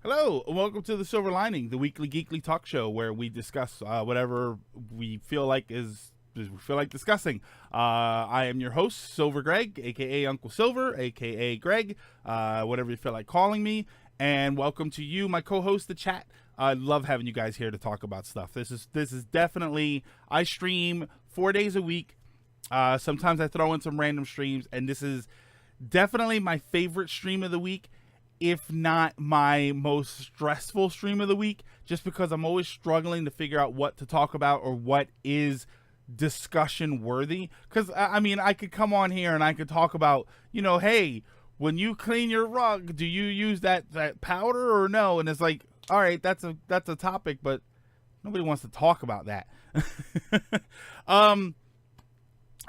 Hello, and welcome to The Silver Lining, the weekly geekly talk show where we discuss whatever we feel like discussing. I am your host, Silver Greg, aka Uncle Silver, aka Greg, whatever you feel like calling me. And welcome to you, my co-host, the chat. I love having you guys here to talk about stuff. This is definitely, I stream 4 days a week. Sometimes I throw in some random streams, and this is definitely my favorite stream of the week, if not my most stressful stream of the week, just because I'm always struggling to figure out what to talk about or what is discussion worthy. Because, I mean, I could come on here and I could talk about, hey, when you clean your rug, do you use that powder or no? And it's like, all right, that's a topic, but nobody wants to talk about that.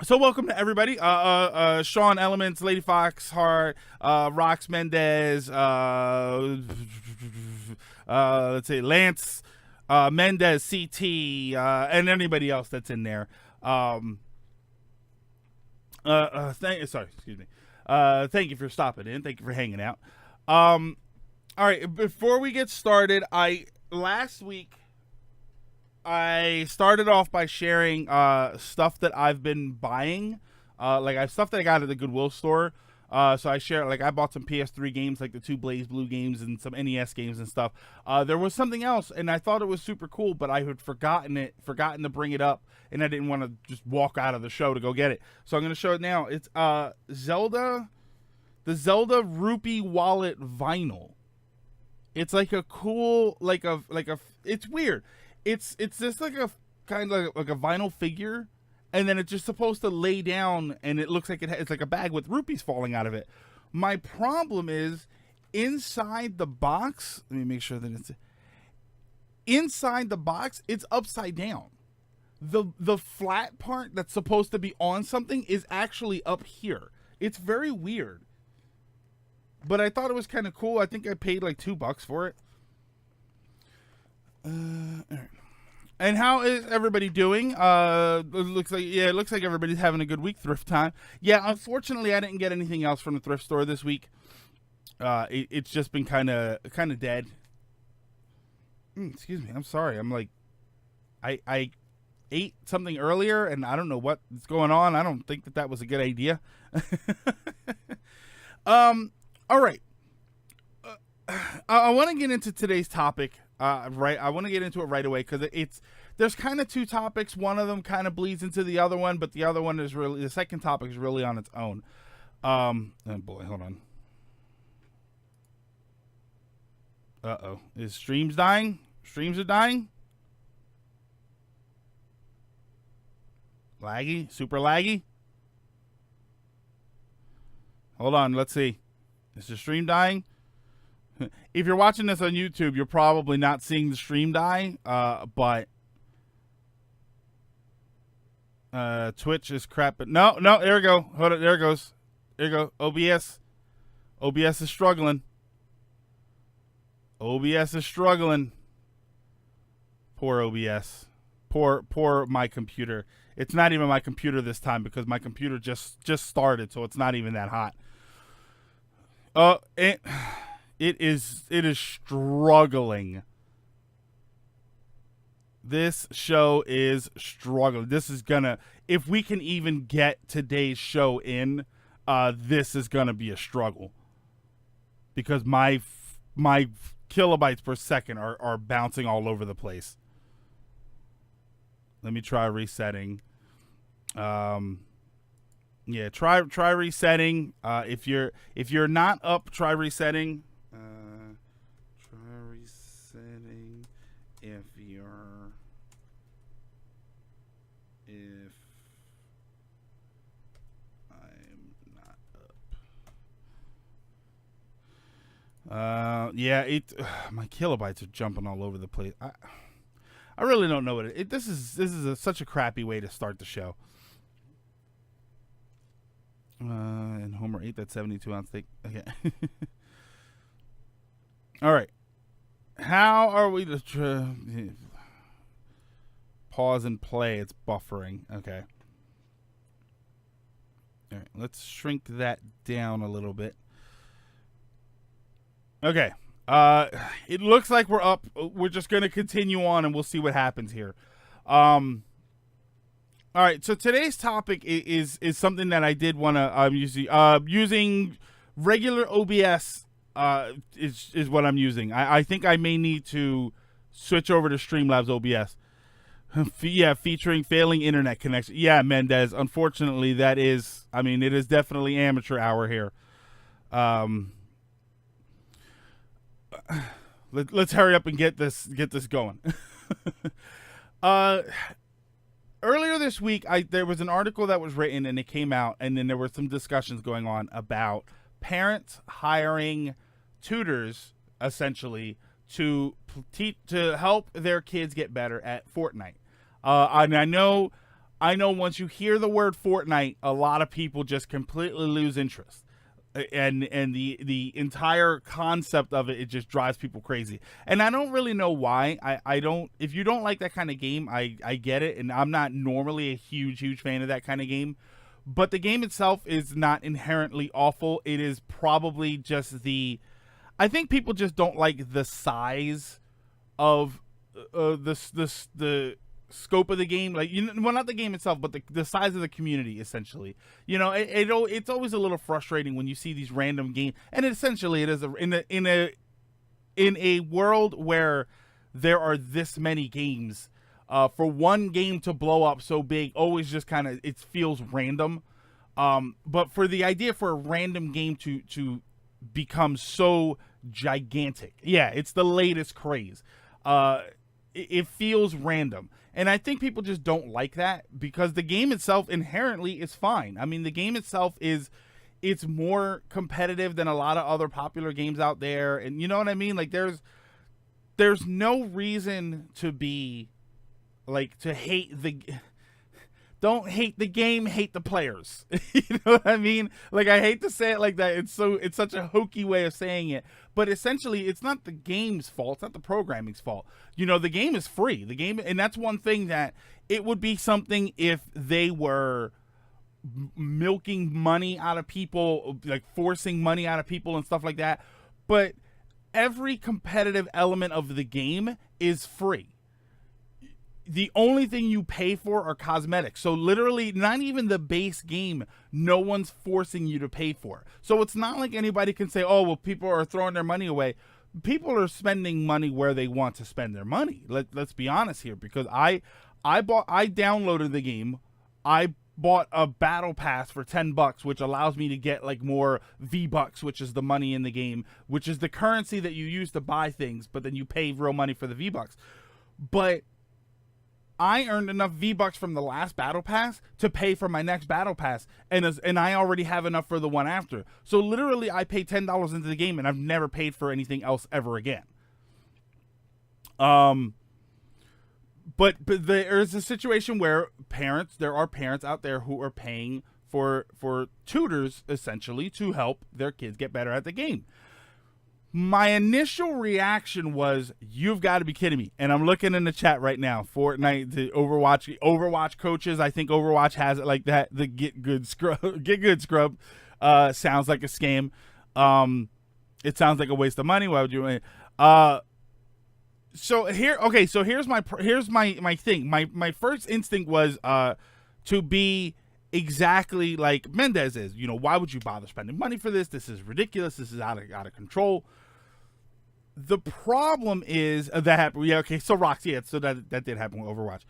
So welcome to everybody. Sean Elements, Lady Fox, Hart, Rox Mendez, let's say Lance, Mendez, CT, and anybody else that's in there. Excuse me. Thank you for stopping in. Thank you for hanging out. All right, before we get started, last week I started off by sharing stuff that I've been buying, stuff that I got at the Goodwill store. So I share, I bought some PS3 games, like the 2 Blaze Blue games and some NES games and stuff. There was something else, and I thought it was super cool, but I had forgotten to bring it up, and I didn't want to just walk out of the show to go get it. So I'm going to show it now. It's the Zelda Rupee Wallet vinyl. It's like a cool, it's weird. It's just like a kind of like a vinyl figure, and then it's just supposed to lay down, and it looks like it's like a bag with rupees falling out of it. My problem is inside the box. Let me make sure that it's inside the box. It's upside down. The flat part that's supposed to be on something is actually up here. It's very weird, but I thought it was kind of cool. I think I paid like $2 for it. All right. And how is everybody doing? It looks like everybody's having a good week. Thrift time. Yeah, unfortunately, I didn't get anything else from the thrift store this week. It's just been kind of dead. Excuse me. I'm sorry. I'm like, I ate something earlier, and I don't know what's going on. I don't think that was a good idea. All right. I want to get into today's topic. Right, I want to get into it right away because there's kind of two topics. One of them kind of bleeds into the other one, but the other one is really, the second topic is really on its own. Oh boy, hold on. Is streams dying? Streams are dying? Laggy? Super laggy? Hold on, let's see. Is the stream dying? If you're watching this on YouTube, you're probably not seeing the stream die, but Twitch is crap. But no, there we go. Hold it, there it goes. There you go. OBS is struggling. OBS is struggling. Poor OBS. Poor my computer. It's not even my computer this time because my computer just started, so it's not even that hot. It is struggling. This show is struggling. This is gonna, if we can even get today's show in, this is gonna be a struggle because my kilobytes per second are bouncing all over the place. Let me try resetting. Yeah, try resetting. If you're not up, try resetting. Try resetting if I'm not up. Yeah, my kilobytes are jumping all over the place. I really don't know what this is such a crappy way to start the show. And Homer ate that 72-ounce steak. Okay. All right. How are we to pause and play? It's buffering. Okay. All right. Let's shrink that down a little bit. Okay. It looks like we're up. We're just going to continue on, and we'll see what happens here. All right. So today's topic is something that I did want to using regular OBS. Is what I'm using. I think I may need to switch over to Streamlabs OBS. Yeah, featuring failing internet connection. Yeah, Mendez. Unfortunately, that is. I mean, it is definitely amateur hour here. Let's hurry up and get this going. Earlier this week, there was an article that was written and it came out, and then there were some discussions going on about parents hiring tutors essentially to help their kids get better at Fortnite. And I know once you hear the word Fortnite, a lot of people just completely lose interest. And the entire concept of it just drives people crazy. And I don't really know why. I don't, if you don't like that kind of game, I get it. And I'm not normally a huge fan of that kind of game. But the game itself is not inherently awful. It is probably just I think people just don't like the size of the scope of the game, like, well, not the game itself, but the size of the community. Essentially, it's always a little frustrating when you see these random games, and essentially it is in a world where there are this many games, for one game to blow up so big, always just kind of, it feels random. But for the idea for a random game to become so gigantic, yeah, it's the latest craze. It feels random. And I think people just don't like that because the game itself inherently is fine. I mean, the game itself it's more competitive than a lot of other popular games out there. And you know what I mean? Like there's no reason to be like, to hate don't hate the game, hate the players. You know what I mean? Like, I hate to say it like that. It's such a hokey way of saying it. But essentially, it's not the game's fault. It's not the programming's fault. The game is free. The game, and that's one thing that it would be something if they were milking money out of people, like forcing money out of people and stuff like that. But every competitive element of the game is free. The only thing you pay for are cosmetics. So literally, not even the base game, no one's forcing you to pay for. So it's not like anybody can say, oh, well, people are throwing their money away. People are spending money where they want to spend their money. Let's be honest here, because I downloaded the game. I bought a battle pass for $10, which allows me to get like more V-Bucks, which is the money in the game, which is the currency that you use to buy things, but then you pay real money for the V-Bucks. But I earned enough V-Bucks from the last battle pass to pay for my next battle pass, and I already have enough for the one after. So literally, I paid $10 into the game, and I've never paid for anything else ever again. But there's a situation where there are parents out there who are paying for tutors essentially to help their kids get better at the game. My initial reaction was, you've got to be kidding me. And I'm looking in the chat right now. Fortnite, the Overwatch coaches, I think Overwatch has it like that. The Get Good Scrub sounds like a scam. It sounds like a waste of money. Why would you? So here's my thing. My first instinct was to be exactly like Mendez is. Why would you bother spending money for this? This is ridiculous. This is out of control. The problem is that happened. Yeah, okay. So Roxy, so that did happen with Overwatch.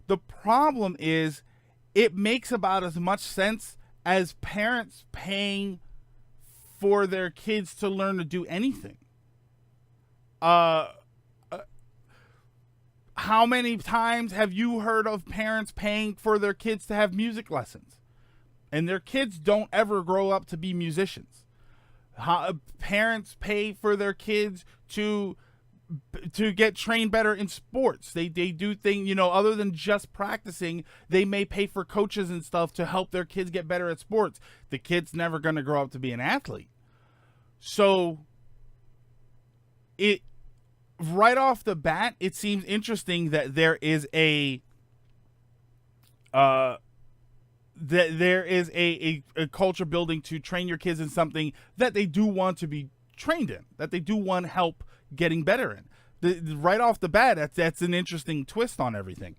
The problem is it makes about as much sense as parents paying for their kids to learn to do anything. How many times have you heard of parents paying for their kids to have music lessons, and their kids don't ever grow up to be musicians? Parents pay for their kids to get trained better in sports. They do things, other than just practicing. They may pay for coaches and stuff to help their kids get better at sports. The kid's never going to grow up to be an athlete. So right off the bat, it seems interesting that there is a culture building to train your kids in something that they do want to be trained in, that they do want help getting better in. Right off the bat, that's an interesting twist on everything.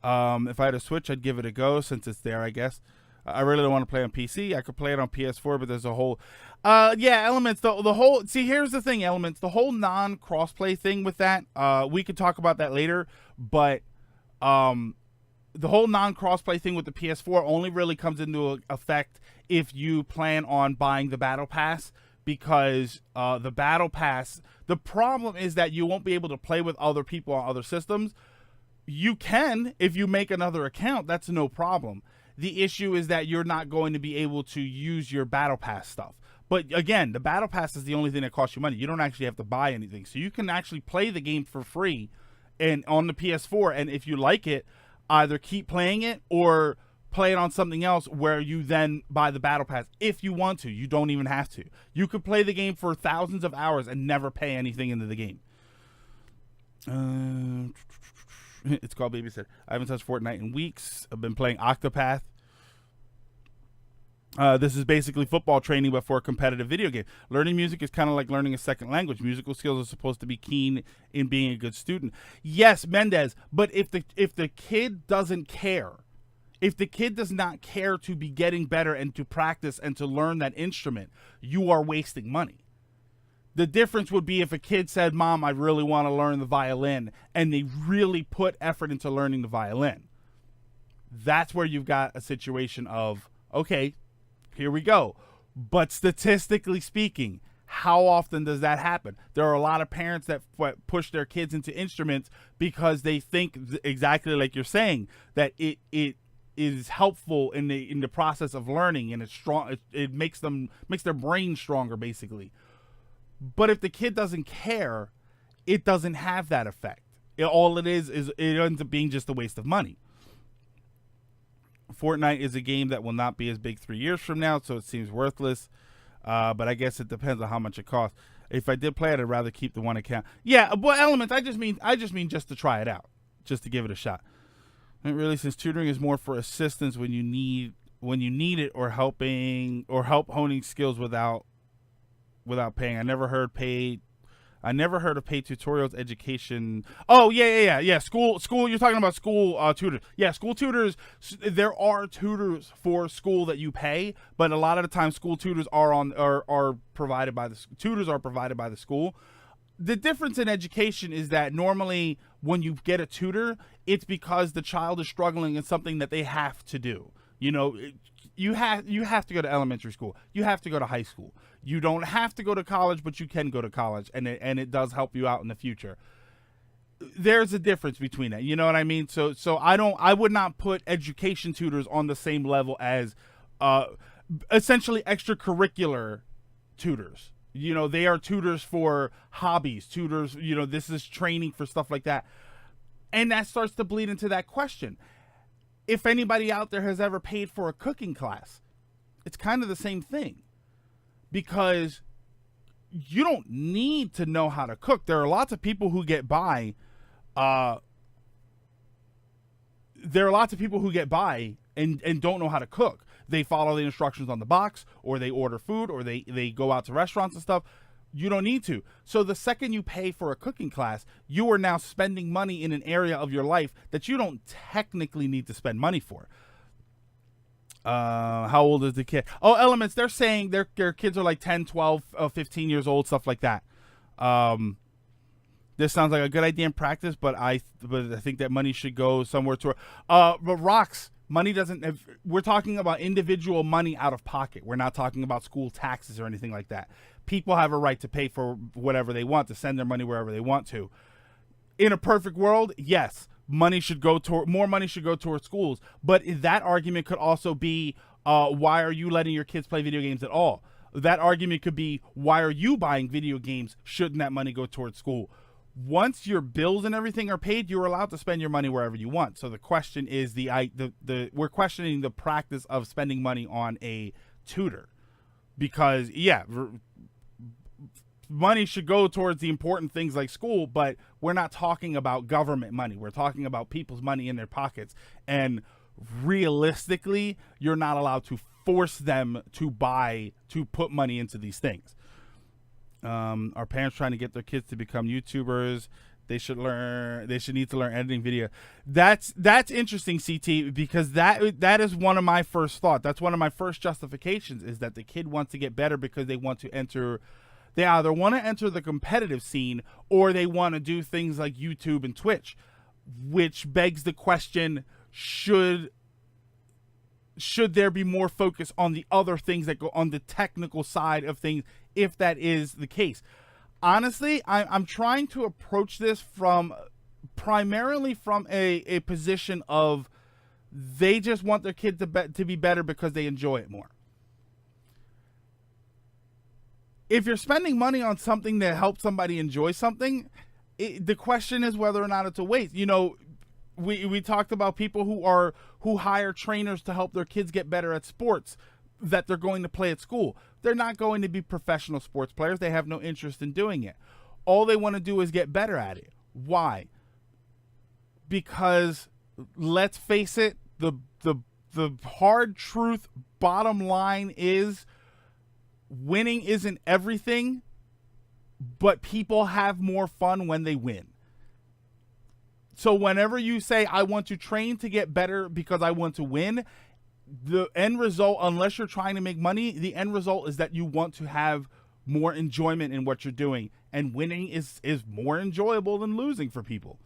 If I had a Switch, I'd give it a go since it's there, I guess. I really don't want to play on PC. I could play it on PS4, but there's a whole... Elements, the whole... See, here's the thing, Elements. The whole non-crossplay thing with that, we could talk about that later, but the whole non-crossplay thing with the PS4 only really comes into effect if you plan on buying the Battle Pass, because the Battle Pass... The problem is that you won't be able to play with other people on other systems. You can if you make another account. That's no problem. The issue is that you're not going to be able to use your Battle Pass stuff. But again, the Battle Pass is the only thing that costs you money. You don't actually have to buy anything. So you can actually play the game for free and on the PS4. And if you like it, either keep playing it or play it on something else where you then buy the Battle Pass if you want to. You don't even have to. You could play the game for thousands of hours and never pay anything into the game. It's called Babysit. I haven't touched Fortnite in weeks. I've been playing Octopath. This is basically football training, but for a competitive video game. Learning music is kind of like learning a second language. Musical skills are supposed to be keen in being a good student. Yes, Mendez, but if the kid doesn't care, if the kid does not care to be getting better and to practice and to learn that instrument, you are wasting money. The difference would be if a kid said, Mom, I really want to learn the violin, and they really put effort into learning the violin. That's where you've got a situation of, okay, here we go. But statistically speaking, how often does that happen? There are a lot of parents that push their kids into instruments because they think exactly like you're saying, that it is helpful in the process of learning, and it's strong. It makes their brain stronger, basically. But if the kid doesn't care, it doesn't have that effect. All it is it ends up being just a waste of money. Fortnite is a game that will not be as big 3 years from now, so it seems worthless. But I guess it depends on how much it costs. If I did play it, I'd rather keep the one account. Yeah, but Elements, I just mean just to try it out, just to give it a shot. And really, since tutoring is more for assistance when you need it, or help honing skills without paying. I never heard of paid tutorials, education. Oh, yeah. School. You're talking about school tutors. Yeah, school tutors. There are tutors for school that you pay, but a lot of the time, school tutors are provided by the school. The difference in education is that normally when you get a tutor, it's because the child is struggling in something that they have to do. You know, you have to go to elementary school. You have to go to high school. You don't have to go to college, but you can go to college, and it does help you out in the future. There's a difference between that. You know what I mean? So I would not put education tutors on the same level as essentially extracurricular tutors. You know, they are tutors for hobbies, tutors, you know, this is training for stuff like that. And that starts to bleed into that question. If anybody out there has ever paid for a cooking class, it's kind of the same thing, because you don't need to know how to cook. There are lots of people who get by. And don't know how to cook. They follow the instructions on the box, or they order food, or they go out to restaurants and stuff. You don't need to. So the second you pay for a cooking class, you are now spending money in an area of your life that you don't technically need to spend money for. How old is the kid? Oh, Elements, they're saying their kids are like 10, 12, 15 years old, stuff like that. This sounds like a good idea in practice, but I think that money should go somewhere to but Rocks, money doesn't have, we're talking about individual money out of pocket. We're not talking about school taxes or anything like that. People have a right to pay for whatever they want, to send their money wherever they want to. In a perfect world, yes, more money should go towards schools. But that argument could also be, why are you letting your kids play video games at all? That argument could be, why are you buying video games? Shouldn't that money go towards school? Once your bills and everything are paid, you're allowed to spend your money wherever you want. So the question is, we're questioning the practice of spending money on a tutor, because money should go towards the important things like school, but we're not talking about government money. We're talking about people's money in their pockets. And realistically, you're not allowed to force them to put money into these things. Are parents trying to get their kids to become YouTubers? They should need to learn editing video. That's interesting, CT, because that is one of my first thoughts. That's one of my first justifications, is that the kid wants to get better because they want to enter. They either want to enter the competitive scene or they want to do things like YouTube and Twitch, which begs the question: should there be more focus on the other things that go on the technical side of things, if that is the case? Honestly, I'm trying to approach this primarily from a position of they just want their kid to be better because they enjoy it more. If you're spending money on something that helps somebody enjoy something, the question is whether or not it's a waste. You know, we talked about people who hire trainers to help their kids get better at sports that they're going to play at school. They're not going to be professional sports players. They have no interest in doing it. All they want to do is get better at it. Why? Because let's face it, the hard truth, bottom line is, winning isn't everything, but people have more fun when they win. So whenever you say, I want to train to get better because I want to win, the end result, unless you're trying to make money, the end result is that you want to have more enjoyment in what you're doing. And winning is more enjoyable than losing for people.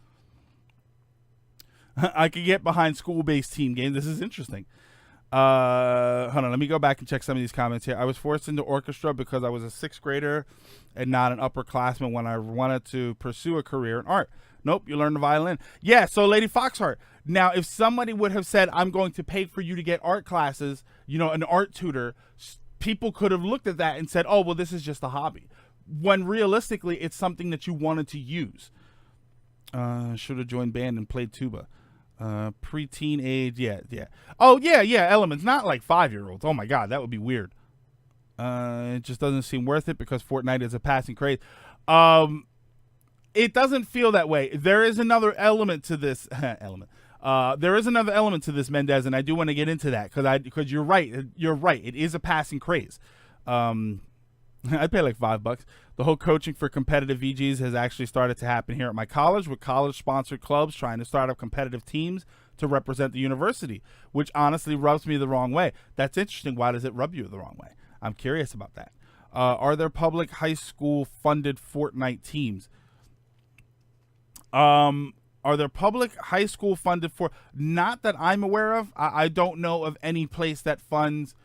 I could get behind school-based team games. This is interesting. Hold on, let me go back and check some of these comments here. I was forced into orchestra because I was a 6th grader and not an upperclassman when I wanted to pursue a career in art. Nope, you learned the violin. Yeah, so Lady Foxheart. Now, if somebody would have said, I'm going to pay for you to get art classes, you know, an art tutor, people could have looked at that and said, oh, well, this is just a hobby. When realistically, it's something that you wanted to use. Should have joined band and played tuba. Preteen age, yeah. Oh, yeah, elements, not like 5-year-olds. Oh, my God, that would be weird. It just doesn't seem worth it because Fortnite is a passing craze. It doesn't feel that way. There is another element to this there is another element to this, Mendez, and I do want to get into that because you're right. It is a passing craze. I'd pay like $5. The whole coaching for competitive VGs has actually started to happen here at my college, with college-sponsored clubs trying to start up competitive teams to represent the university, which honestly rubs me the wrong way. That's interesting. Why does it rub you the wrong way? I'm curious about that. Are there public high school funded Fortnite teams? Are there public high school funded for? Not that I'm aware of. I don't know of any place that funds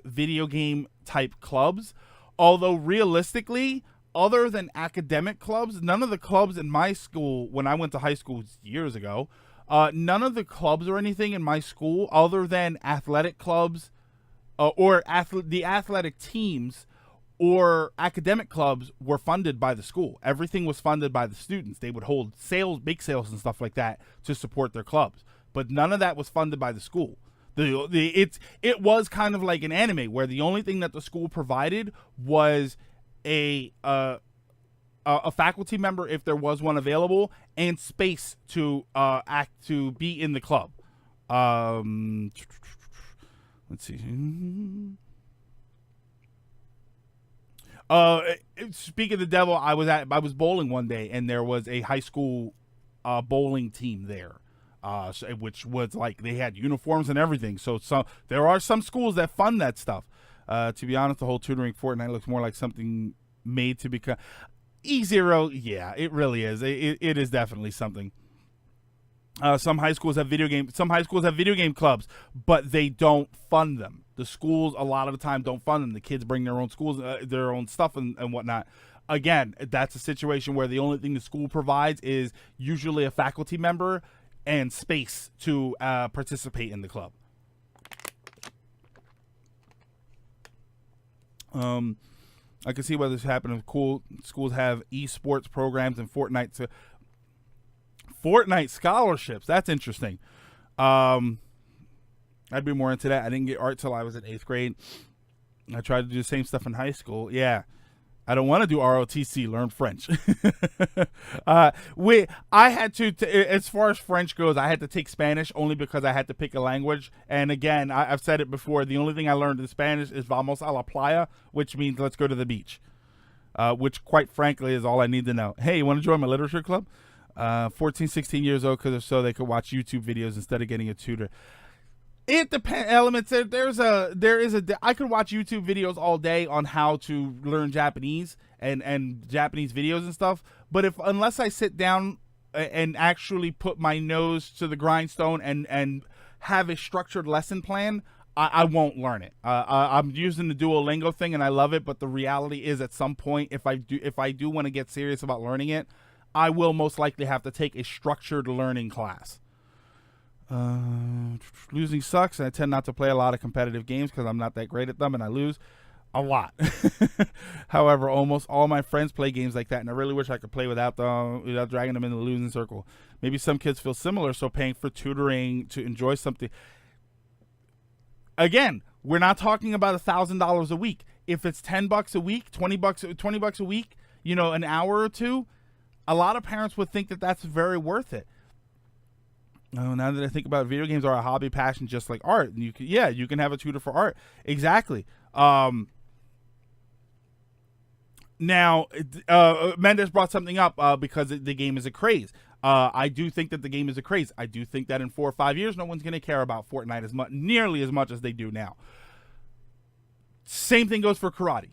video game type clubs. Although realistically, other than academic clubs, none of the clubs in my school, when I went to high school years ago, none of the clubs or anything in my school, other than athletic clubs or the athletic teams or academic clubs, were funded by the school. Everything was funded by the students. They would hold sales, big sales and stuff like that to support their clubs. But none of that was funded by the school. It was kind of like an anime where the only thing that the school provided was a faculty member, if there was one available, and space to be in the club. Let's see. Speaking of the devil, I was bowling one day, and there was a high school bowling team there, which was like they had uniforms and everything. So there are some schools that fund that stuff. To be honest, the whole tutoring Fortnite looks more like something made to become E0. Yeah, it really is. It is definitely something. Some high schools have video game clubs, but they don't fund them. The schools a lot of the time don't fund them. The kids bring their own their own stuff and whatnot. Again, that's a situation where the only thing the school provides is usually a faculty member and space to participate in the club. I can see why this happened. Cool schools have esports programs and Fortnite scholarships. That's interesting. I'd be more into that. I didn't get art till I was in 8th grade. I tried to do the same stuff in high school. Yeah. I don't want to do ROTC, learn French. I had to, as far as French goes, I had to take Spanish only because I had to pick a language. And again, I've said it before, the only thing I learned in Spanish is vamos a la playa, which means let's go to the beach, which quite frankly is all I need to know. Hey, you want to join my literature club? 14, 16 years old, because if so, they could watch YouTube videos instead of getting a tutor. It depends. Elements. I could watch YouTube videos all day on how to learn Japanese and Japanese videos and stuff. But unless I sit down and actually put my nose to the grindstone and have a structured lesson plan, I won't learn it. I'm using the Duolingo thing and I love it. But the reality is, at some point, if I do want to get serious about learning it, I will most likely have to take a structured learning class. Losing sucks, and I tend not to play a lot of competitive games because I'm not that great at them, and I lose a lot. However, almost all my friends play games like that, and I really wish I could play without dragging them in the losing circle. Maybe some kids feel similar, so paying for tutoring to enjoy something. Again, we're not talking about $1,000 a week. If it's $10 a week, $20 a week, an hour or two, a lot of parents would think that that's very worth it. Oh, now that I think about it, video games are a hobby, passion, just like art. And you can have a tutor for art. Exactly. Now, Mendes brought something up because the game is a craze. I do think that the game is a craze. I do think that in 4 or 5 years, no one's going to care about Fortnite nearly as much as they do now. Same thing goes for karate.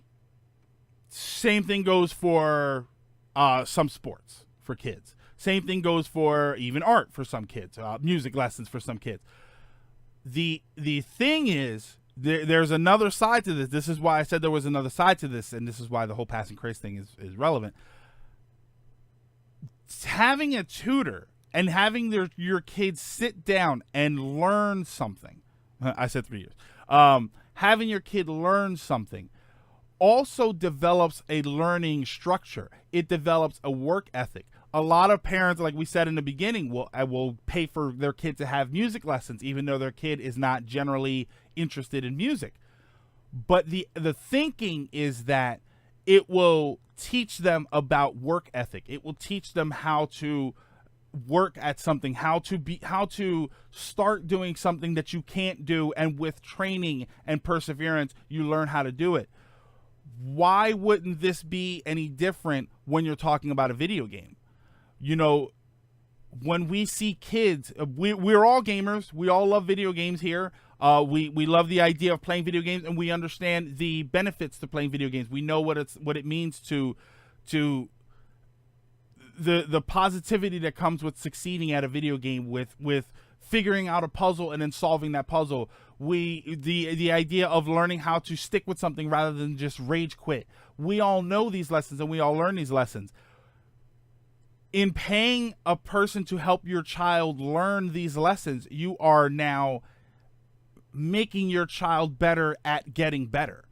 Same thing goes for some sports for kids. Same thing goes for even art for some kids, music lessons for some kids. The thing is, there's another side to this. This is why I said there was another side to this, and this is why the whole passing craze thing is relevant. Having a tutor and having your kids sit down and learn something. I said 3 years. Having your kid learn something also develops a learning structure. It develops a work ethic. A lot of parents, like we said in the beginning, will pay for their kid to have music lessons, even though their kid is not generally interested in music. But the thinking is that it will teach them about work ethic. It will teach them how to work at something, how to start doing something that you can't do, and with training and perseverance, you learn how to do it. Why wouldn't this be any different when you're talking about a video game? When we see kids, we're all gamers. We all love video games here. We love the idea of playing video games, and we understand the benefits to playing video games. We know what it means to the positivity that comes with succeeding at a video game, with figuring out a puzzle and then solving that puzzle. The idea of learning how to stick with something rather than just rage quit. We all know these lessons, and we all learn these lessons. In paying a person to help your child learn these lessons, you are now making your child better at getting better.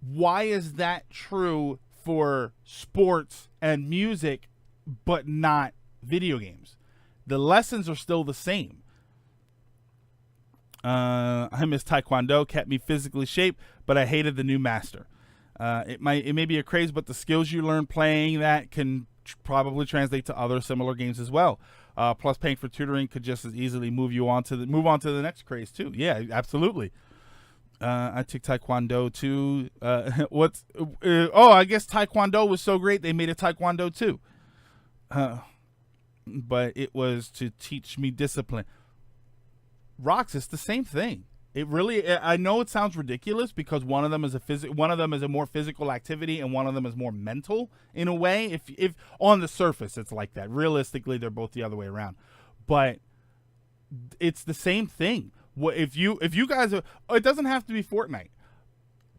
Why is that true for sports and music, but not video games? The lessons are still the same. I miss Taekwondo, kept me physically shaped, but I hated the new master. It may be a craze, but the skills you learn playing that can probably translate to other similar games as well. Plus, paying for tutoring could just as easily move on to the next craze too. Yeah, absolutely. I took Taekwondo too. I guess Taekwondo was so great they made a Taekwondo too. But it was to teach me discipline. Rocks, it's the same thing. It really, I know it sounds ridiculous because one of them is a more physical activity and one of them is more mental in a way. If on the surface it's like that, realistically they're both the other way around. But it's the same thing. If you guys are, it doesn't have to be Fortnite.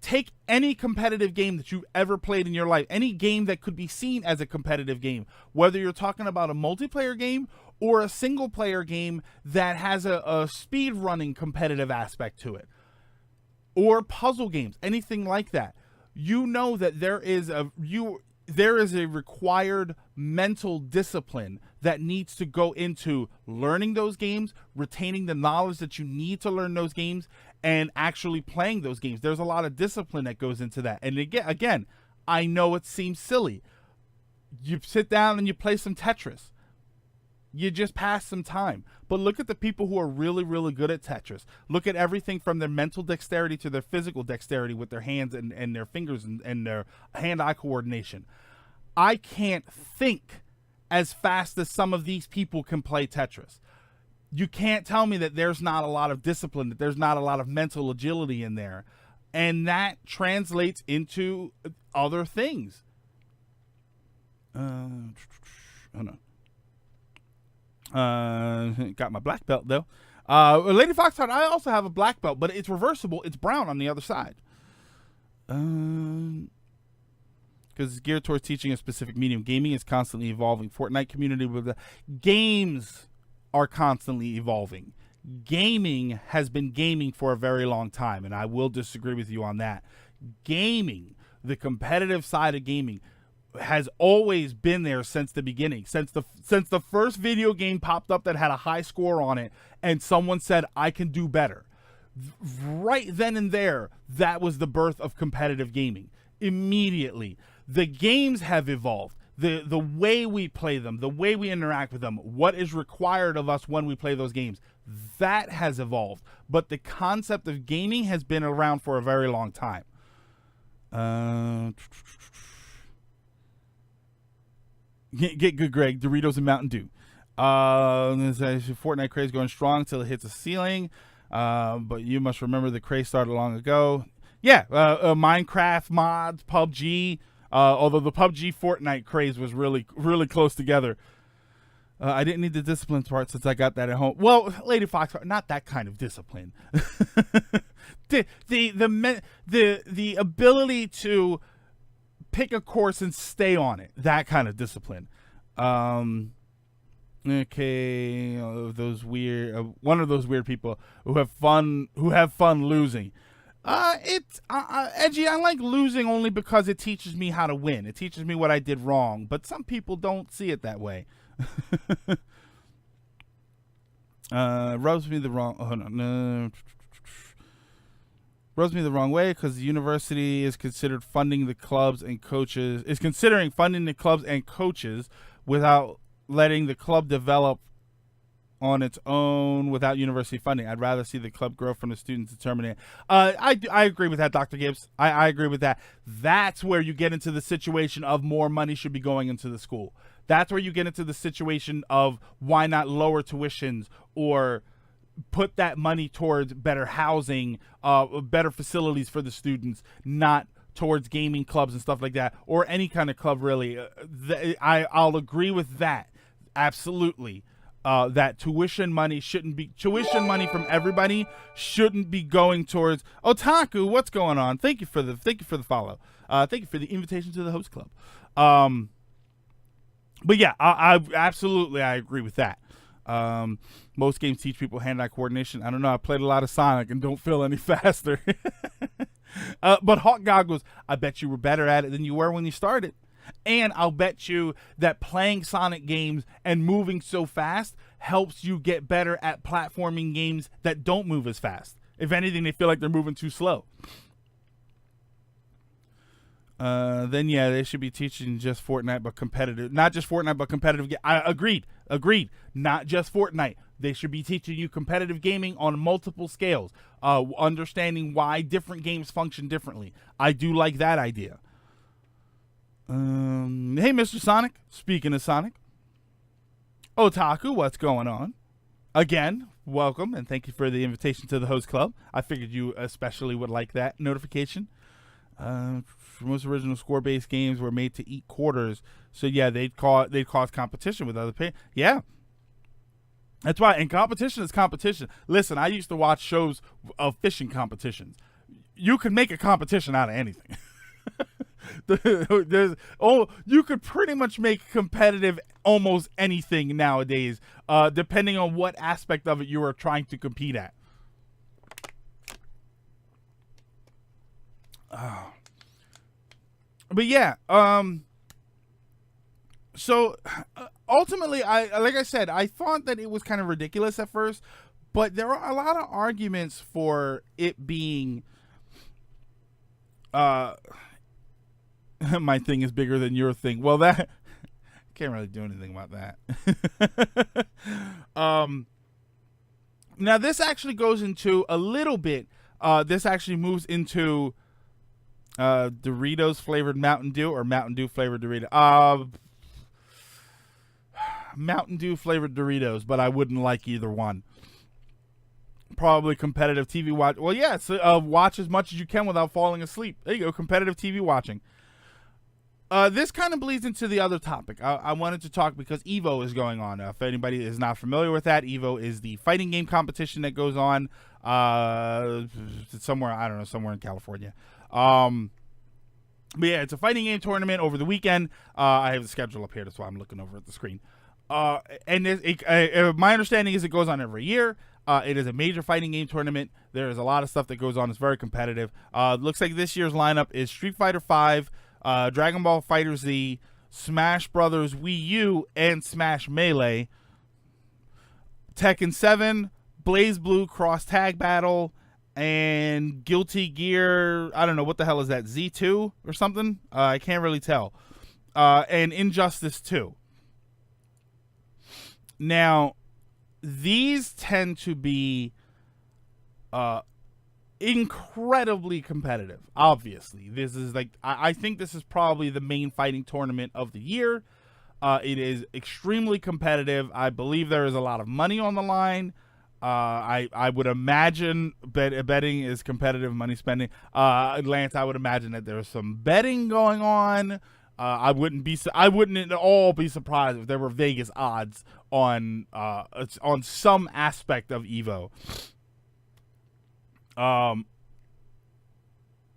Take any competitive game that you've ever played in your life, any game that could be seen as a competitive game, whether you're talking about a multiplayer game or a single player game that has a speed running competitive aspect to it, or puzzle games, anything like that. You know that there is a required mental discipline that needs to go into learning those games, retaining the knowledge that you need to learn those games, and actually playing those games. There's a lot of discipline that goes into that. And again, I know it seems silly. You sit down and you play some Tetris. You just pass some time. But look at the people who are really, really good at Tetris. Look at everything from their mental dexterity to their physical dexterity with their hands and their fingers and their hand-eye coordination. I can't think as fast as some of these people can play Tetris. You can't tell me that there's not a lot of discipline, that there's not a lot of mental agility in there. And that translates into other things. Got my black belt though. Lady Foxheart, I also have a black belt, but it's reversible. It's brown on the other side. Because it's geared towards teaching a specific medium. Gaming is constantly evolving. Fortnite community with the games are constantly evolving. Gaming has been gaming for a very long time, and I will disagree with you on that. Gaming, the competitive side of gaming, has always been there since the beginning. Since the first video game popped up that had a high score on it, and someone said, I can do better. Right then and there, that was the birth of competitive gaming. Immediately. The games have evolved. The way we play them, the way we interact with them, what is required of us when we play those games, that has evolved. But the concept of gaming has been around for a very long time. Get good, Greg. Doritos and Mountain Dew. Fortnite craze going strong till it hits the ceiling. But you must remember the craze started long ago. Yeah, Minecraft mods, PUBG. Although the PUBG Fortnite craze was really, really close together. I didn't need the discipline part since I got that at home. Well, Lady Fox, not that kind of discipline. the ability to pick a course and stay on it, that kind of discipline. Okay, one of those weird people who have fun losing. Edgy, I like losing only because it teaches me how to win. It teaches me what I did wrong, but some people don't see it that way. Rubs me the wrong rubs me the wrong way because the university is considering funding the clubs and coaches without letting the club develop on its own without university funding. I'd rather see the club grow from the students determining it. I agree with that, Dr. Gibbs. I agree with that. That's where you get into the situation of more money should be going into the school. That's where you get into the situation of why not lower tuitions or put that money towards better housing, better facilities for the students, not towards gaming clubs and stuff like that, or any kind of club really. I'll agree with that. Absolutely. That tuition money from everybody shouldn't be going towards Otaku. What's going on? Thank you for the follow. Thank you for the invitation to the host club. But yeah, I absolutely agree with that. Most games teach people hand-eye coordination. I don't know. I played a lot of Sonic and don't feel any faster. But Hawk Goggles, I bet you were better at it than you were when you started. And I'll bet you that playing Sonic games and moving so fast helps you get better at platforming games that don't move as fast. If anything, they feel like they're moving too slow. Then yeah, they should be teaching just Fortnite, but competitive. Not just Fortnite, but competitive. Agreed. Not just Fortnite. They should be teaching you competitive gaming on multiple scales. Understanding why different games function differently. I do like that idea. Hey, Mr. Sonic. Speaking of Sonic, Otaku, what's going on? Again, welcome and thank you for the invitation to the host club. I figured you especially would like that notification. Most original score-based games were made to eat quarters, so yeah, they'd cause competition with other pay. Yeah, that's why. And competition is competition. Listen, I used to watch shows of fishing competitions. You can make a competition out of anything. You could pretty much make competitive almost anything nowadays, depending on what aspect of it you are trying to compete at. But yeah, so ultimately, like I said, I thought that it was kind of ridiculous at first, but there are a lot of arguments for it being My thing is bigger than your thing. Well, that can't really do anything about that. Now this actually goes into a little bit. This actually moves into Doritos flavored Mountain Dew or Mountain Dew flavored Dorito. Mountain Dew flavored Doritos, but I wouldn't like either one. Probably competitive TV watch. Well, yeah, it's watch as much as you can without falling asleep. There you go, competitive TV watching. This kind of bleeds into the other topic. I wanted to talk because EVO is going on. If anybody is not familiar with that, EVO is the fighting game competition that goes on somewhere, I don't know, somewhere in California. But yeah, it's a fighting game tournament over the weekend. I have the schedule up here. That's why I'm looking over at the screen. And my understanding is it goes on every year. It is a major fighting game tournament. There is a lot of stuff that goes on. It's very competitive. Looks like this year's lineup is Street Fighter V, Dragon Ball FighterZ, Smash Brothers Wii U, and Smash Melee, Tekken 7, Blaze Blue Cross Tag Battle, and Guilty Gear, I don't know, what the hell is that, Z2 or something? I can't really tell. And Injustice 2. Now, these tend to be incredibly competitive, obviously. This is like, I think this is probably the main fighting tournament of the year. It is extremely competitive. I believe there is a lot of money on the line. I would imagine betting is competitive money spending. Lance, I would imagine that there's some betting going on. I wouldn't at all be surprised if there were Vegas odds on some aspect of EVO. I'm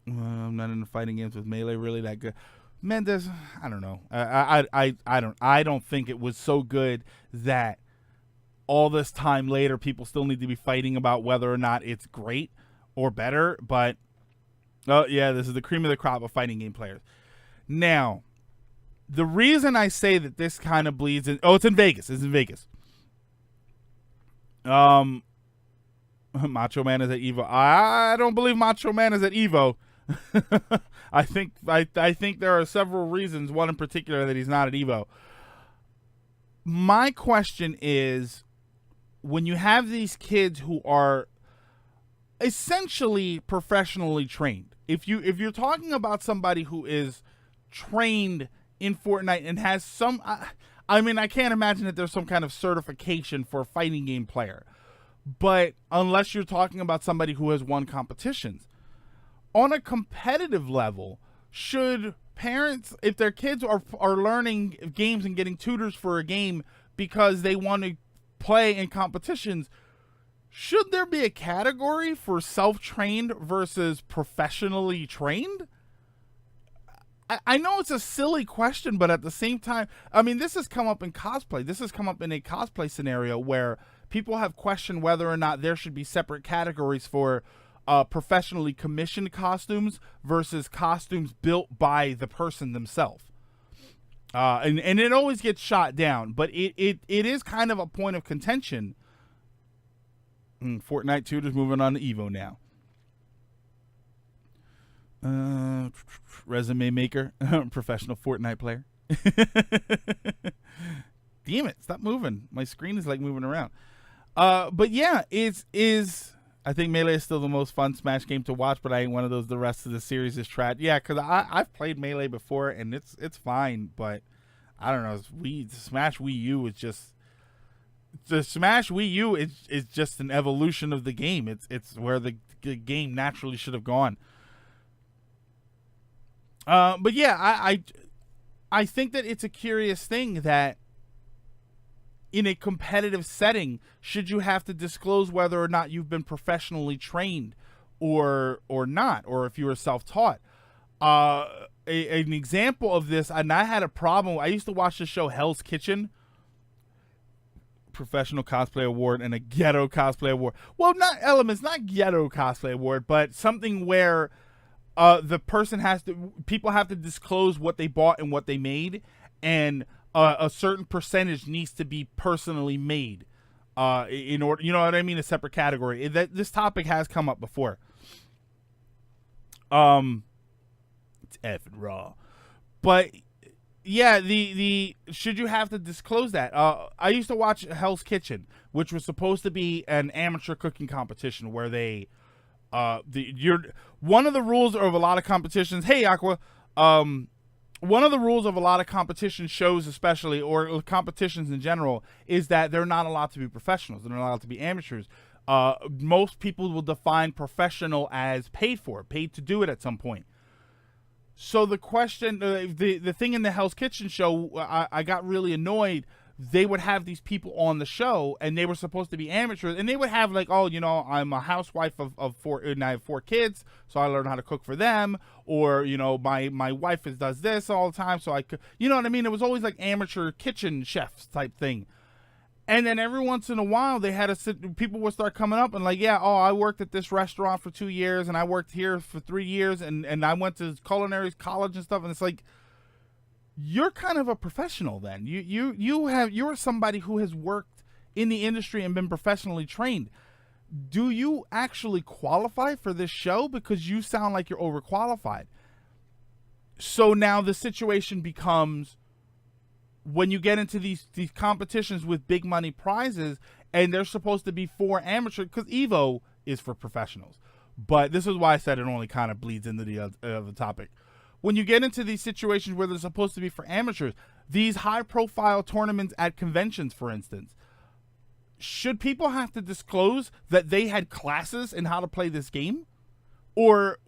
not into fighting games with Melee really that good. Man, I don't know. I don't think it was so good that all this time later people still need to be fighting about whether or not it's great or better. But yeah, this is the cream of the crop of fighting game players. Now, the reason I say that this kind of bleeds in, it's in Vegas. It's in Vegas. Macho Man is at EVO. I don't believe Macho Man is at EVO. I think there are several reasons, one in particular, that he's not at EVO. My question is, when you have these kids who are essentially professionally trained, if you're talking about somebody who is trained in Fortnite and has some, I mean, I can't imagine that there's some kind of certification for a fighting game player, but unless you're talking about somebody who has won competitions on a competitive level, should parents, if their kids are learning games and getting tutors for a game because they want to play in competitions, should there be a category for self-trained versus professionally trained? I know it's a silly question, but at the same time, I mean, this has come up in cosplay. This has come up in a cosplay scenario where people have questioned whether or not there should be separate categories for professionally commissioned costumes versus costumes built by the person themselves. And it always gets shot down, but it is kind of a point of contention. Fortnite tutors moving on to EVO now. Resume maker, professional Fortnite player. Damn it, stop moving. My screen is like moving around. But yeah, I think Melee is still the most fun Smash game to watch, but I ain't one of those. The rest of the series is trash. Yeah, because I've played Melee before, and it's fine, but I don't know. Smash Wii U is just the Smash Wii U is just an evolution of the game. It's where the game naturally should have gone. But yeah, I think that it's a curious thing that in a competitive setting, should you have to disclose whether or not you've been professionally trained or not, or if you were self-taught? An example of this, and I had a problem. I used to watch the show Hell's Kitchen. Professional Cosplay Award and a Ghetto Cosplay Award. Well, not Ghetto Cosplay Award, but something where the person people have to disclose what they bought and what they made, and a certain percentage needs to be personally made in order, you know what I mean? A separate category. This topic has come up before. It's effing raw. But yeah, the should you have to disclose that? I used to watch Hell's Kitchen, which was supposed to be an amateur cooking competition where they one of the rules of a lot of competitions. Hey, Aqua. One of the rules of a lot of competition shows, especially, or competitions in general, is that they're not allowed to be professionals. They're not allowed to be amateurs. Most people will define professional as paid for, paid to do it at some point. So the question, the thing in the Hell's Kitchen show, I got really annoyed. They would have these people on the show, and they were supposed to be amateurs, and they would have like, oh, I'm a housewife of 4, and I have 4 kids, so I learned how to cook for them, or my wife does this all the time, so I could, you know what I mean? It was always like amateur kitchen chefs type thing. And then every once in a while, people would start coming up and like, yeah, oh, I worked at this restaurant for 2 years, and I worked here for 3 years, and I went to culinary college and stuff. And it's like, you're kind of a professional then. You're somebody who has worked in the industry and been professionally trained. Do you actually qualify for this show? Because you sound like you're overqualified. So now the situation becomes, when you get into these competitions with big money prizes, and they're supposed to be for amateur, because Evo is for professionals. But this is why I said it only kind of bleeds into the other topic. When you get into these situations where they're supposed to be for amateurs, these high-profile tournaments at conventions, for instance, should people have to disclose that they had classes in how to play this game? Or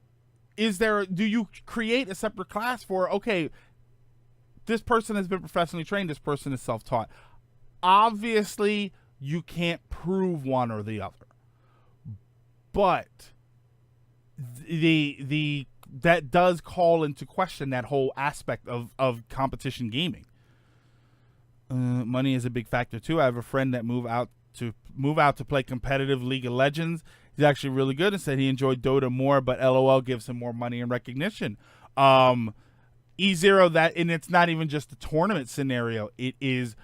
do you create a separate class for, okay, this person has been professionally trained, this person is self-taught? Obviously, you can't prove one or the other. But that does call into question that whole aspect of competition gaming. Money is a big factor too. I have a friend that moved out to play competitive League of Legends. He's actually really good and said he enjoyed Dota more, but LOL gives him more money and recognition. E0, that, and it's not even just a tournament scenario. It is,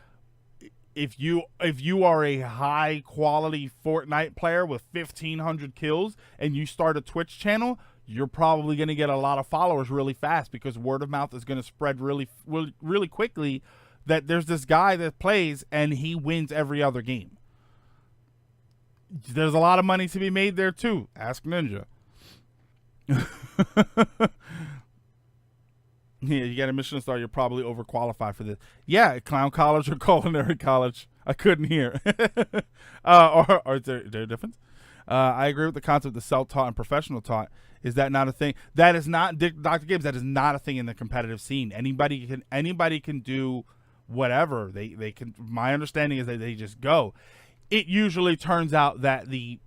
if you are a high quality Fortnite player with 1,500 kills and you start a Twitch channel, you're probably going to get a lot of followers really fast, because word of mouth is going to spread really, really, really quickly that there's this guy that plays and he wins every other game. There's a lot of money to be made there too. Ask Ninja. Yeah, you got a Michelin star, you're probably overqualified for this. Yeah, clown college or culinary college. I couldn't hear. Or is there a difference? I agree with the concept of self-taught and professional taught. Is that not a thing? That is not, Dr. Gibbs, that is not a thing in the competitive scene. Anybody can do whatever. They can. My understanding is that they just go. It usually turns out that the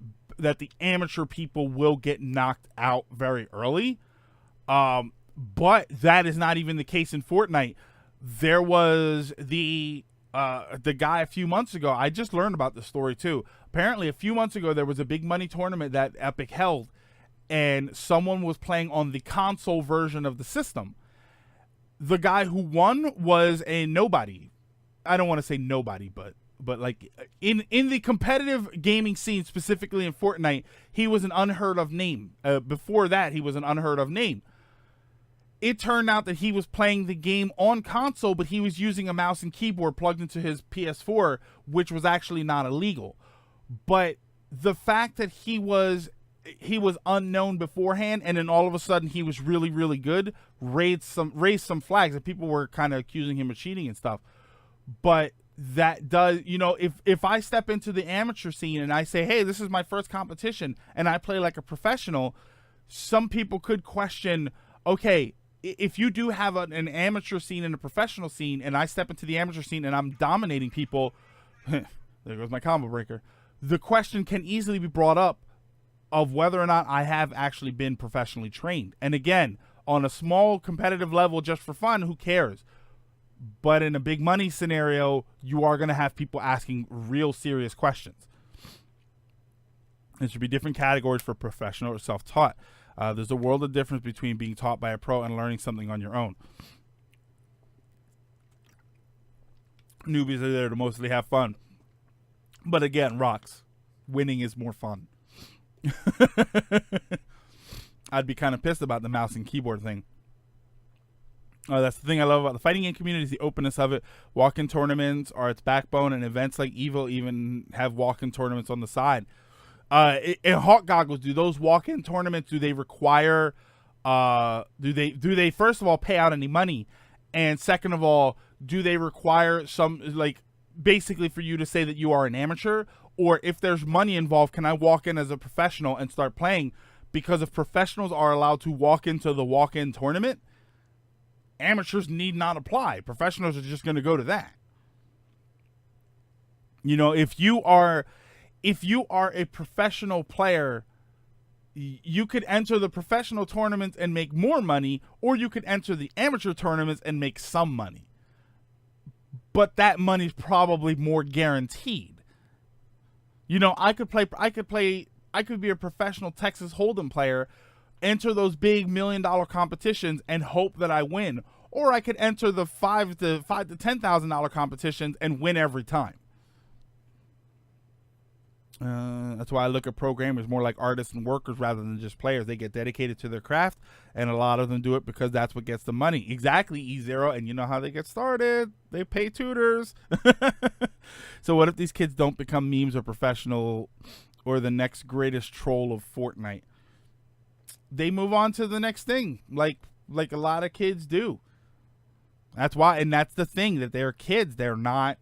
amateur people will get knocked out very early. But that is not even the case in Fortnite. There was the guy a few months ago. I just learned about this story too. Apparently, a few months ago, there was a big money tournament that Epic held, and someone was playing on the console version of the system. The guy who won was a nobody. I don't want to say nobody, but like in the competitive gaming scene, specifically in Fortnite, he was an unheard of name. Before that, he was an unheard of name. It turned out that he was playing the game on console, but he was using a mouse and keyboard plugged into his PS4, which was actually not illegal. But the fact that he was unknown beforehand, and then all of a sudden he was really, really good, raised some flags, and people were kind of accusing him of cheating and stuff. But that does, if I step into the amateur scene and I say, hey, this is my first competition, and I play like a professional, some people could question, okay, if you do have an amateur scene and a professional scene, and I step into the amateur scene and I'm dominating people, there goes my combo breaker. The question can easily be brought up of whether or not I have actually been professionally trained. And again, on a small competitive level, just for fun, who cares? But in a big money scenario, you are going to have people asking real serious questions. There should be different categories for professional or self-taught. There's a world of difference between being taught by a pro and learning something on your own. Newbies are there to mostly have fun. But again, rocks. Winning is more fun. I'd be kind of pissed about the mouse and keyboard thing. That's the thing I love about the fighting game community is the openness of it. Walk-in tournaments are its backbone, and events like EVO even have walk-in tournaments on the side. In Hawk Goggles, do those walk-in tournaments, do they require, do they first of all pay out any money? And second of all, do they require some, like, basically for you to say that you are an amateur? Or if there's money involved, can I walk in as a professional and start playing? Because if professionals are allowed to walk into the walk-in tournament, amateurs need not apply. Professionals are just going to go to that. You know, if you are a professional player, you could enter the professional tournaments and make more money, or you could enter the amateur tournaments and make some money. But that money's probably more guaranteed. You know, I could be a professional Texas Hold'em player, enter those big $1 million competitions and hope that I win, or I could enter the $5,000 to $10,000 competitions and win every time. That's why I look at programmers more like artists and workers rather than just players. They get dedicated to their craft, and a lot of them do it because that's what gets the money. Exactly, E0, and you know how they get started. They pay tutors. So what if these kids don't become memes or professional or the next greatest troll of Fortnite? They move on to the next thing, like a lot of kids do. That's why, and that's the thing, that they're kids. They're not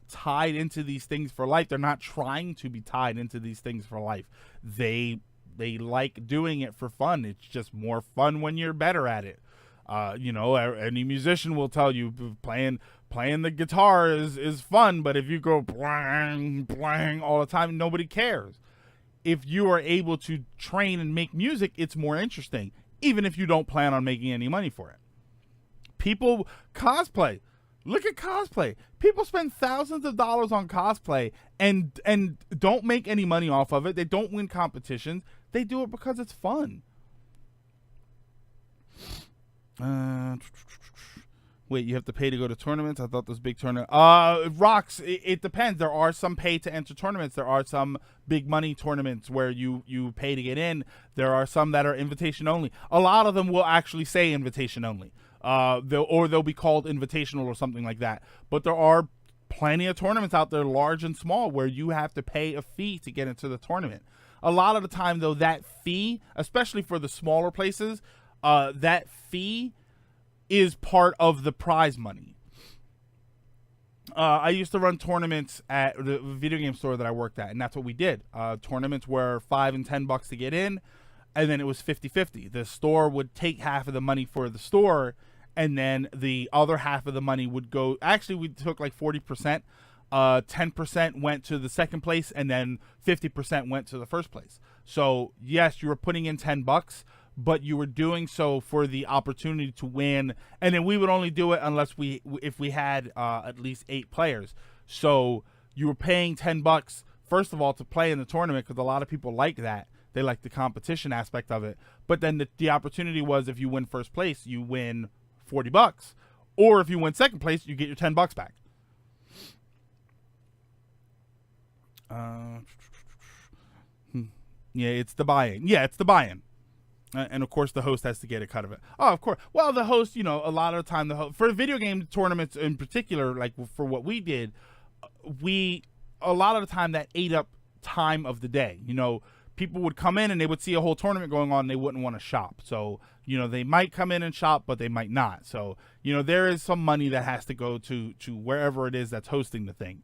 tied into these things for life. They're not trying to be tied into these things for life. They like doing it for fun. It's just more fun when you're better at it. You know, any musician will tell you playing the guitar is fun, but if you go blang blang all the time, nobody cares. If you are able to train and make music, it's more interesting, even if you don't plan on making any money for it. People cosplay. Look at cosplay. People spend thousands of dollars on cosplay and don't make any money off of it. They don't win competitions. They do it because it's fun. Wait, you have to pay to go to tournaments? I thought those big tournaments. Rocks, it depends. There are some pay to enter tournaments. There are some big money tournaments where you pay to get in. There are some that are invitation only. A lot of them will actually say invitation only. They'll be called invitational or something like that. But there are plenty of tournaments out there, large and small, where you have to pay a fee to get into the tournament. A lot of the time, though, that fee, especially for the smaller places, that fee is part of the prize money. I used to run tournaments at the video game store that I worked at, and that's what we did. Tournaments were $5 and $10 to get in, and then it was 50-50. The store would take half of the money for the store, and then the other half of the money would go. Actually, we took like 40%. 10% went to the second place, and then 50% went to the first place. So yes, you were putting in $10, but you were doing so for the opportunity to win. And then we would only do it if we had at least 8 players. So you were paying $10 first of all to play in the tournament, because a lot of people like that. They like the competition aspect of it. But then the opportunity was, if you win first place, you win $40, or if you win second place, you get your $10 back. Yeah, it's the buy-in. And of course, the host has to get a cut of it. Oh, of course. Well, the host, you know, a lot of the time, for video game tournaments in particular, like for what we did, a lot of the time that ate up time of the day. You know, people would come in and they would see a whole tournament going on and they wouldn't want to shop. So, you know, they might come in and shop, but they might not. So, you know, there is some money that has to go to wherever it is that's hosting the thing.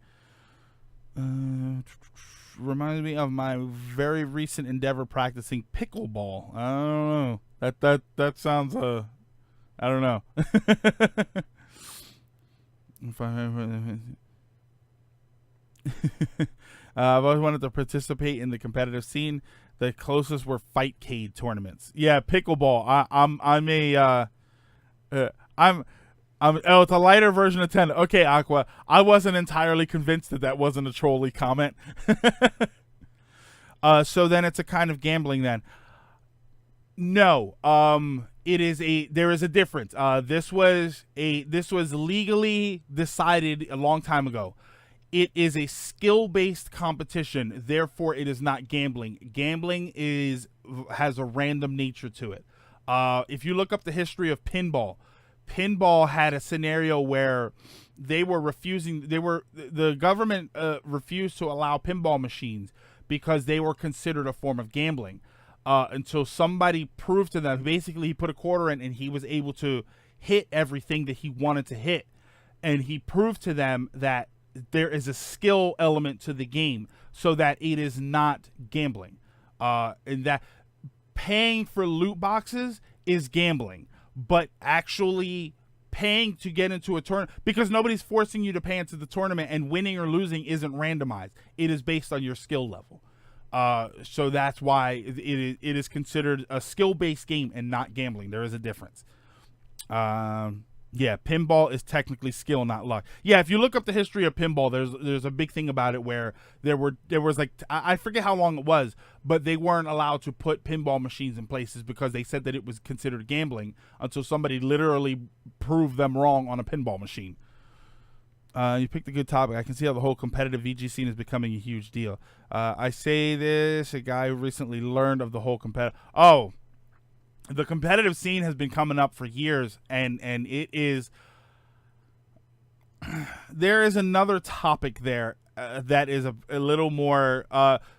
Reminds me of my very recent endeavor practicing pickleball. I don't know. That sounds I don't know. I've always wanted to participate in the competitive scene. The closest were Fightcade tournaments. Yeah, pickleball. It's a lighter version of tennis. Okay, Aqua. I wasn't entirely convinced that wasn't a trolly comment. So then it's a kind of gambling then. No. There is a difference. This was legally decided a long time ago. It is a skill-based competition, therefore it is not gambling. Gambling has a random nature to it. If you look up the history of pinball pinball had a scenario where the government refused to allow pinball machines because they were considered a form of gambling. Until somebody proved to them, basically he put a quarter in and he was able to hit everything that he wanted to hit. And he proved to them that there is a skill element to the game so that it is not gambling. And that paying for loot boxes is gambling, but actually paying to get into a tournament, because nobody's forcing you to pay into the tournament, and winning or losing isn't randomized. It is based on your skill level. So that's why it is considered a skill-based game and not gambling. There is a difference. Yeah, pinball is technically skill, not luck. Yeah, if you look up the history of pinball, there's a big thing about it where there was like, I forget how long it was, but they weren't allowed to put pinball machines in places because they said that it was considered gambling until somebody literally proved them wrong on a pinball machine. You picked a good topic. I can see how the whole competitive VG scene is becoming a huge deal. I say this, a guy who recently learned of the whole competitive. Oh, the competitive scene has been coming up for years, and it is. There is another topic there that is a little more.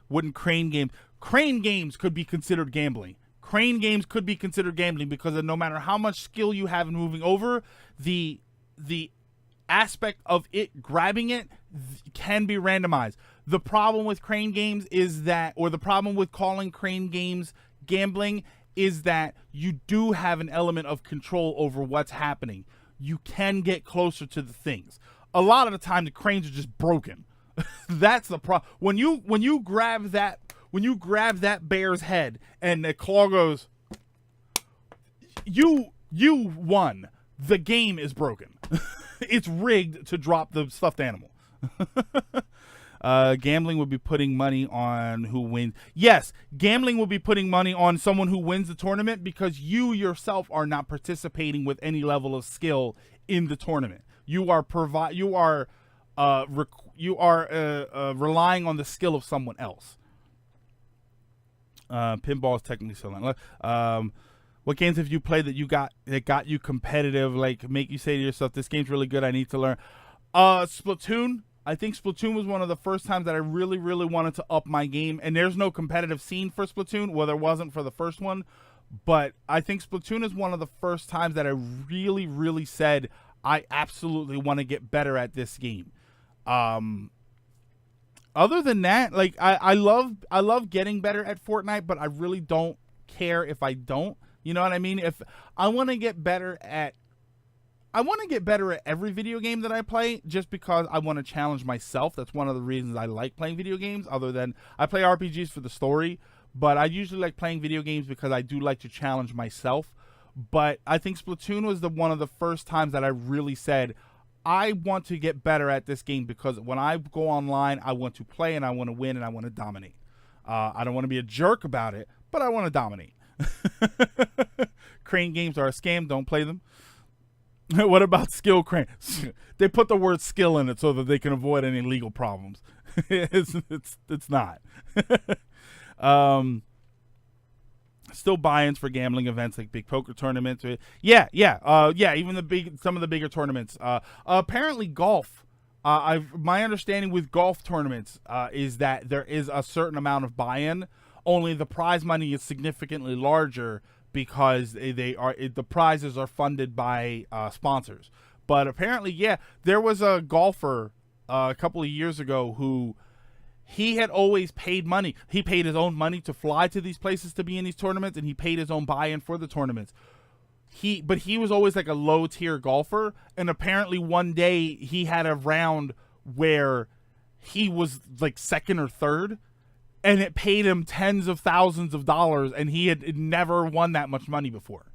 Wouldn't crane games could be considered gambling. Crane games could be considered gambling because no matter how much skill you have in moving over, the aspect of it grabbing it can be randomized. The problem with crane games is that, or the problem with calling crane games gambling, is that you do have an element of control over what's happening. You can get closer to the things. A lot of the time the cranes are just broken. That's the problem. When you grab that bear's head and the claw goes, you won. The game is broken. It's rigged to drop the stuffed animal. Gambling would be putting money on who wins. Yes, gambling will be putting money on someone who wins the tournament because you yourself are not participating with any level of skill in the tournament. You are relying on the skill of someone else. Pinball is technically still not. What games have you played that got you competitive? Like make you say to yourself, "This game's really good. I need to learn." Splatoon. I think Splatoon was one of the first times that I really, really wanted to up my game. And there's no competitive scene for Splatoon. Well, there wasn't for the first one, but I think Splatoon is one of the first times that I really, really said I absolutely want to get better at this game. Other than that, like I love getting better at Fortnite, but I really don't care if I don't. You know what I mean? If I want to get better at every video game that I play, just because I want to challenge myself. That's one of the reasons I like playing video games, other than I play RPGs for the story, but I usually like playing video games because I do like to challenge myself. But I think Splatoon was one of the first times that I really said, I want to get better at this game, because when I go online, I want to play and I want to win and I want to dominate. I don't want to be a jerk about it, but I want to dominate. Crane games are a scam. Don't play them. What about skill crane? They put the word skill in it so that they can avoid any legal problems. It's not. Still buy-ins for gambling events like big poker tournaments. Yeah. Even some of the bigger tournaments. Apparently golf. My understanding with golf tournaments is that there is a certain amount of buy-in. Only the prize money is significantly larger because the prizes are funded by sponsors. But apparently, yeah, there was a golfer a couple of years ago who he had always paid money. He paid his own money to fly to these places to be in these tournaments, and he paid his own buy-in for the tournaments. But he was always like a low-tier golfer, and apparently one day he had a round where he was like second or third, and it paid him tens of thousands of dollars, and he had never won that much money before.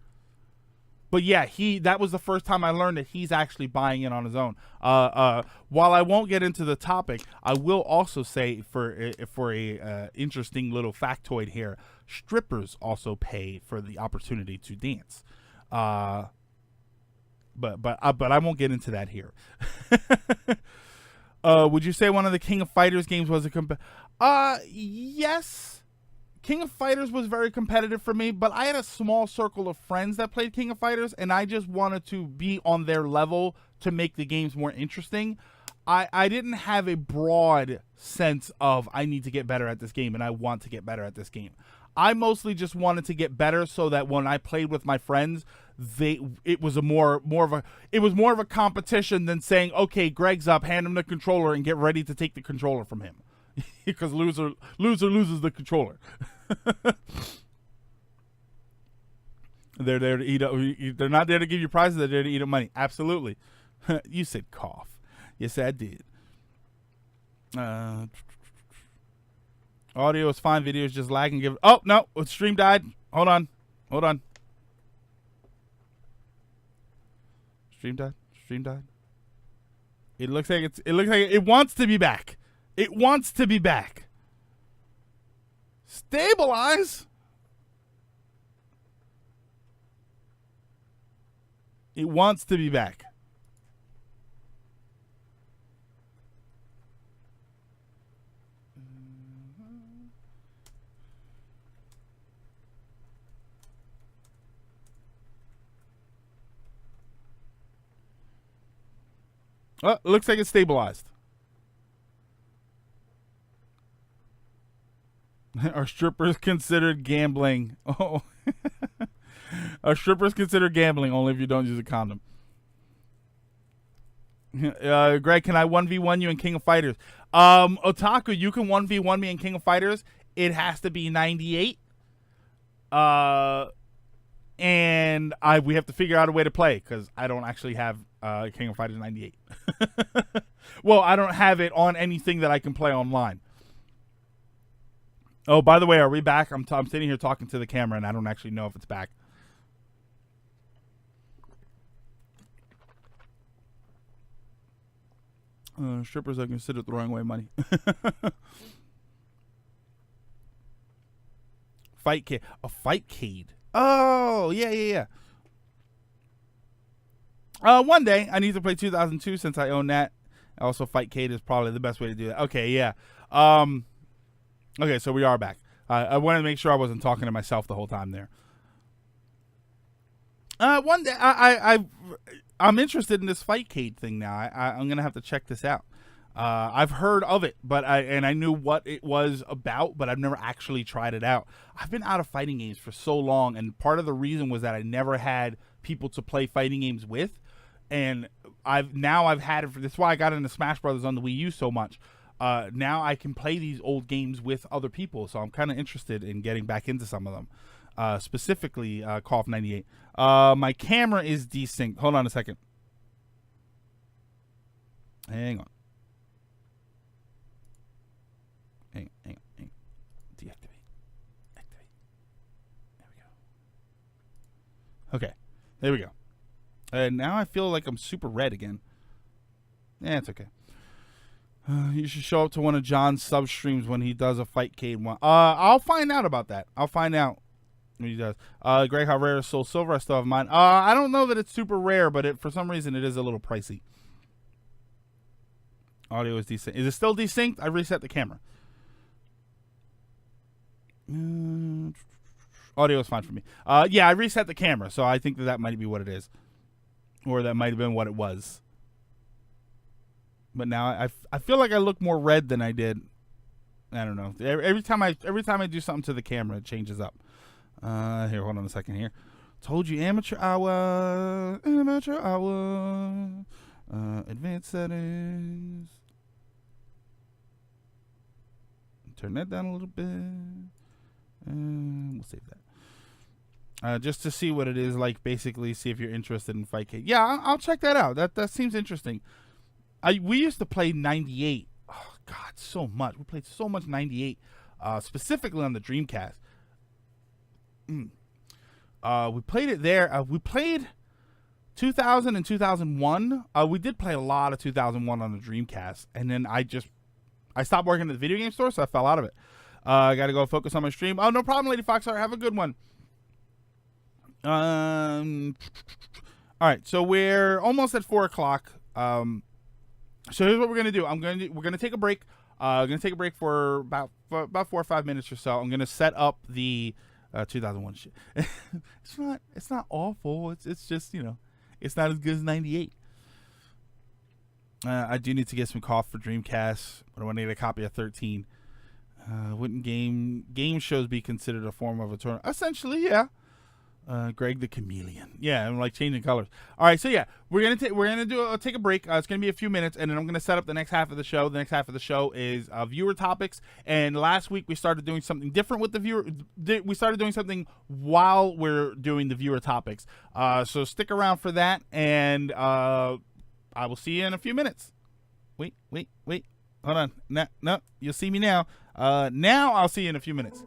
But yeah, that was the first time I learned that he's actually buying in on his own. While I won't get into the topic, I will also say for a interesting little factoid here, strippers also pay for the opportunity to dance. But I won't get into that here. Would you say one of the King of Fighters games was a yes. King of Fighters was very competitive for me, but I had a small circle of friends that played King of Fighters, and I just wanted to be on their level to make the games more interesting. I didn't have a broad sense of I need to get better at this game and I want to get better at this game. I mostly just wanted to get better so that when I played with my friends, it was more of a competition than saying, okay, Greg's up, hand him the controller and get ready to take the controller from him. Because loser loses the controller. They're there to eat. They're not there to give you prizes. They're there to eat up money. Absolutely. You said cough. Yes, I did. Audio is fine. Video is just lagging. Oh no, stream died. Hold on. Stream died. It looks like it wants to be back. It wants to be back. Stabilize. It wants to be back. Oh, it looks like it's stabilized. Are strippers considered gambling? Oh. Are strippers considered gambling only if you don't use a condom? Greg, can I 1v1 you in King of Fighters? Otaku, you can 1v1 me in King of Fighters. It has to be 98. And we have to figure out a way to play because I don't actually have King of Fighters 98. Well, I don't have it on anything that I can play online. Oh, by the way, are we back? I'm sitting here talking to the camera, and I don't actually know if it's back. Strippers are considered throwing away money. Fightcade. A Fightcade. Oh, yeah. One day, I need to play 2002 since I own that. Also, Fightcade is probably the best way to do that. Okay, yeah. Okay, so we are back. I wanted to make sure I wasn't talking to myself the whole time there. One day, I'm interested in this Fightcade thing now. I'm gonna have to check this out. I've heard of it, but I knew what it was about, but I've never actually tried it out. I've been out of fighting games for so long, and part of the reason was that I never had people to play fighting games with, and I've had it for. That's why I got into Smash Brothers on the Wii U so much. Now I can play these old games with other people, so I'm kind of interested in getting back into some of them. Specifically, Call of 98. My camera is desynced. Hold on a second. Hang on. Hang on. Deactivate. Activate. There we go. Okay. There we go. Now I feel like I'm super red again. Yeah, it's okay. You should show up to one of John's sub streams when he does a Fightcade one. I'll find out about that. I'll find out when he does. Greg, how rare is Soul Silver? I still have mine. I don't know that it's super rare, but for some reason it is a little pricey. Audio is desynced. Is it still desynced? I reset the camera. Audio is fine for me. Yeah, I reset the camera, so I think that might be what it is, or that might have been what it was. But now I feel like I look more red than I did. I don't know. Every time I do something to the camera, it changes up. Here, hold on a second here. Told you amateur hour. Advanced settings. Turn that down a little bit. We'll save that. Just to see what it is like. Basically, see if you're interested in Fightcade. Yeah, I'll check that out. That seems interesting. We used to play 98. Oh, God, so much. We played so much 98, specifically on the Dreamcast. We played it there. We played 2000 and 2001. We did play a lot of 2001 on the Dreamcast. And then I stopped working at the video game store, so I fell out of it. I got to go focus on my stream. Oh, no problem, Lady Foxhart. Have a good one. All right, so we're almost at 4 o'clock. So here's what we're gonna do. We're gonna take a break. Gonna take a break for about 4 or 5 minutes or so. I'm gonna set up the 2001 shit. It's not awful. It's just, it's not as good as 98. I do need to get some cough for Dreamcast, but I want to get a copy of 13. Wouldn't game shows be considered a form of a tournament? Essentially, yeah. Greg the Chameleon. Yeah, I'm like changing colors. All right, so yeah, we're gonna take a break. It's gonna be a few minutes, and then I'm gonna set up the next half of the show. The next half of the show is viewer topics. And last week we started doing something different with the viewer. We started doing something while we're doing the viewer topics. So stick around for that, and I will see you in a few minutes. Wait. Hold on. No, you'll see me now. Now I'll see you in a few minutes.